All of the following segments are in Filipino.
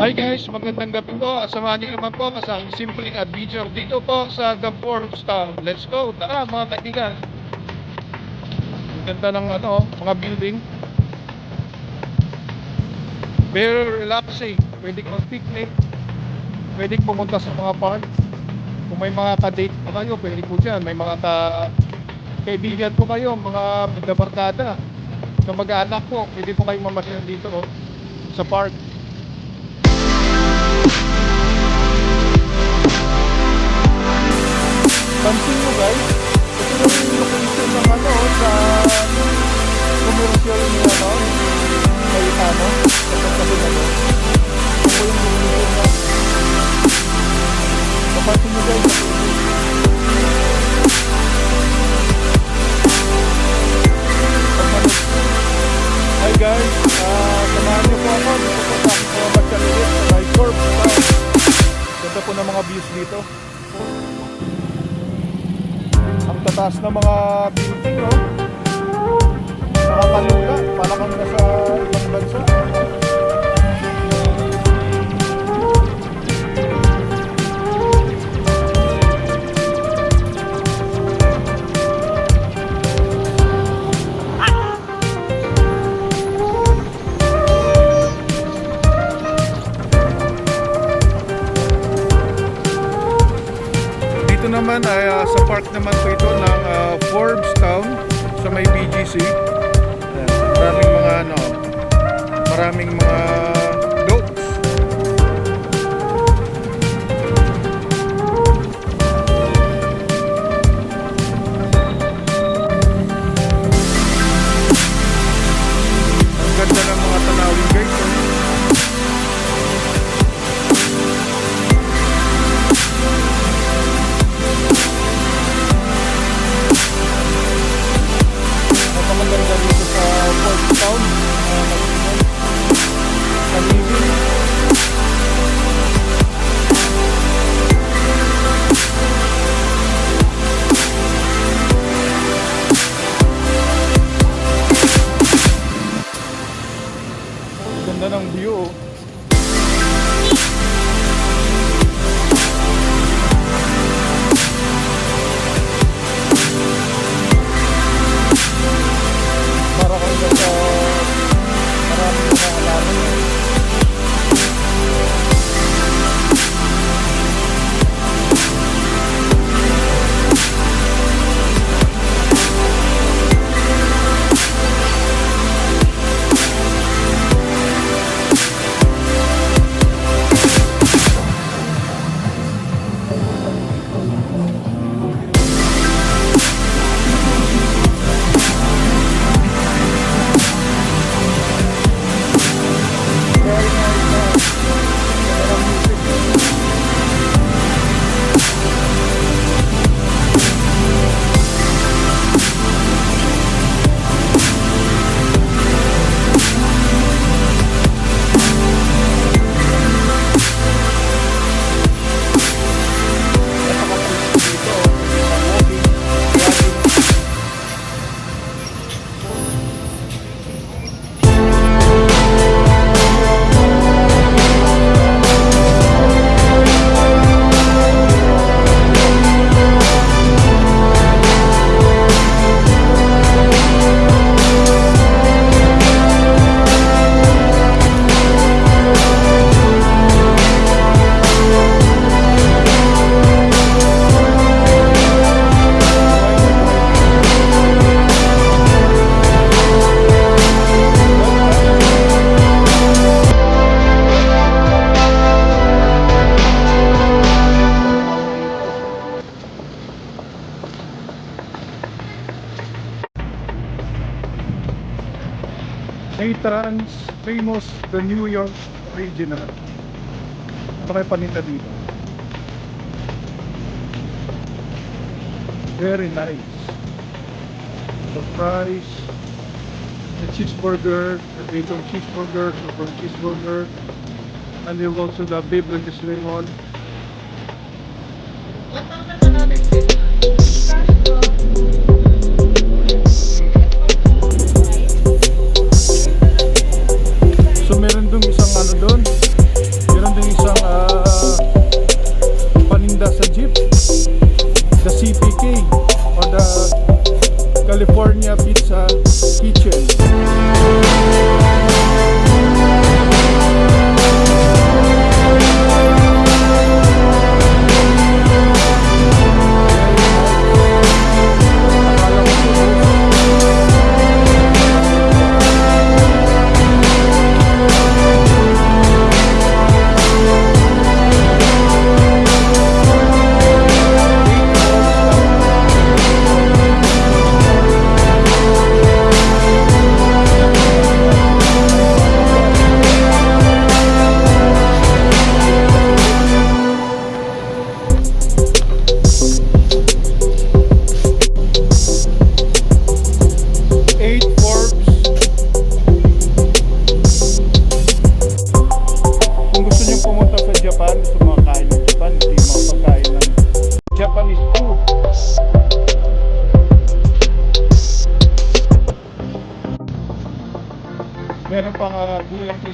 Hi guys, magandang gabi po. Samahan niyo naman po sa simpleng adventure dito po sa The Forbes Town. Let's go! Tara mga kaibigan. Ang ganda ng mga building. Very relaxing. Pwede kang picnic. Pwede pumunta sa mga park. Kung may mga ka-date po kayo, pwede po dyan. May mga kaibigan po kayo, mga barkada. Sa mag-aanak po, pwede po kayong mamasyal dito sa park. Pansin mo guys, ito yung location ng sa commercial ni Cayetano, kapag kasi ito yung location na kapansin mo guys, hi guys, samahan niyo po ako dito po sa aking mga bachalulit sa my Forbes Town. Ganda po ng mga views dito. Ang tataas ng mga building, nakakalula, para kang nasa ibang bansa. Dito naman ay sa park naman po ito ng Forbes Town sa may BGC. Maraming mga dogs. Ang ganda ng mga tanawin guys. Napakaganda dito sa Forbes Town. Ganda ng view. Para kang sa maraming mga halaman. Trans famous the New York Original. Ano kayo paninda dito? Very nice. The fries, the cheeseburger, the bacon cheeseburger, super cheeseburger, and there's also the beef lemon. So meron dong isang doon.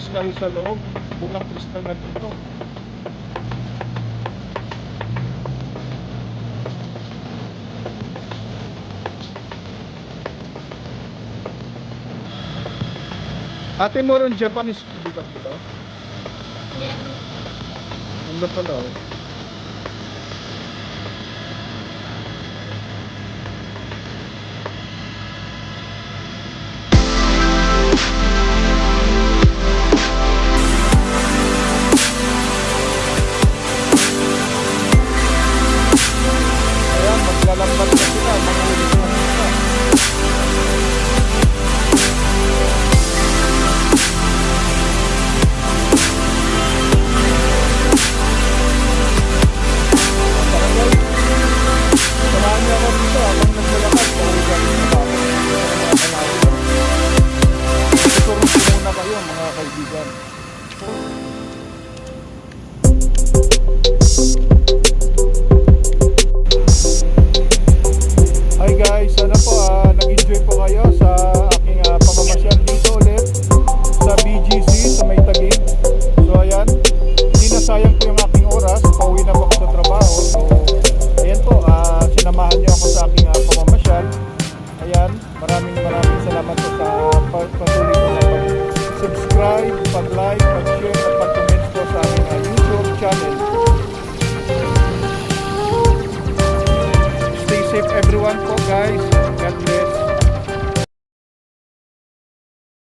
crystal sa loob. Bulang crystal na dito. Ate mo rin Japanese di ba dito? Ano pala oh. Ayan, maglalambat na sila, mangulit na sila. Samahan niyo ako dito habang naglalakad. Pauwi kami sa bahay. Tuturo ko muna kayo mga kaibigan. Hi guys, sana po nag-enjoy po kayo sa aking pamamasyal dito ulit sa BGC sa May Taguig. So ayan, hindi na sayang po yung aking oras. Pauwi na po ako sa trabaho. So ayan po, sinamahan niyo ako sa aking pamamasyal. Ayan, maraming salamat po sa patuloy po na pag-subscribe, pag-like, pag-share at pag-comment po sa aking YouTube channel. Stay safe everyone po guys. God bless.